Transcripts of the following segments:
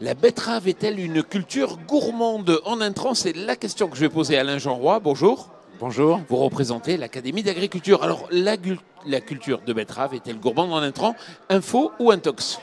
La betterave est-elle une culture gourmande en intrant? C'est la question que je vais poser à Alain Jeanroy. Bonjour. Bonjour. Vous représentez l'Académie d'agriculture. Alors, la culture de betterave est-elle gourmande en intrant? Info ou intox?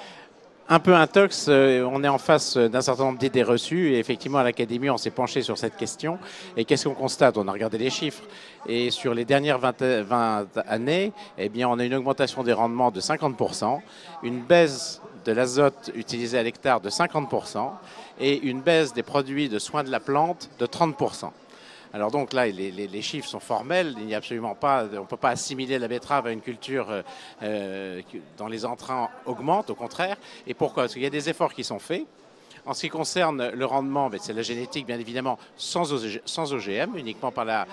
Un peu intox, on est en face d'un certain nombre d'idées reçues et effectivement à l'Académie on s'est penché sur cette question et qu'est-ce qu'on constate? On a regardé les chiffres et sur les dernières 20 années, eh bien, on a une augmentation des rendements de 50%, une baisse de l'azote utilisé à l'hectare de 50% et une baisse des produits de soins de la plante de 30%. Alors donc là, les chiffres sont formels, il n'y a absolument pas, on ne peut pas assimiler la betterave à une culture dont les entrants augmentent, au contraire. Et pourquoi? Parce qu'il y a des efforts qui sont faits. En ce qui concerne le rendement, c'est la génétique, bien évidemment, sans OGM, uniquement par la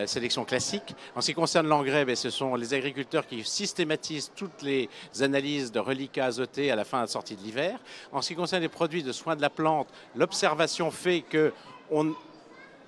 sélection classique. En ce qui concerne l'engrais, ce sont les agriculteurs qui systématisent toutes les analyses de reliquats azotés à la fin de la sortie de l'hiver. En ce qui concerne les produits de soins de la plante, l'observation fait qu'on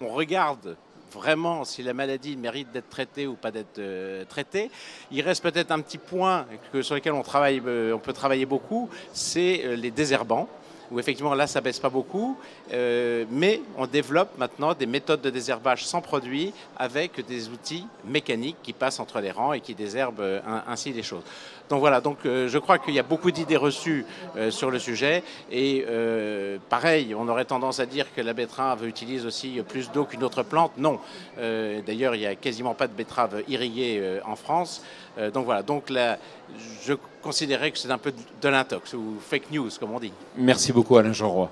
regarde vraiment si la maladie mérite d'être traitée ou pas d'être traitée. Il reste peut-être un petit point sur lequel on peut travailler beaucoup, c'est les désherbants, où effectivement là ça baisse pas beaucoup, mais on développe maintenant des méthodes de désherbage sans produit avec des outils mécaniques qui passent entre les rangs et qui désherbent ainsi les choses. Donc voilà, je crois qu'il y a beaucoup d'idées reçues sur le sujet et pareil, on aurait tendance à dire que la betterave utilise aussi plus d'eau qu'une autre plante. Non, d'ailleurs il n'y a quasiment pas de betterave irriguée en France. Donc voilà, je considérais que c'est un peu de l'intox ou fake news comme on dit. Merci beaucoup Alain Jeanroy.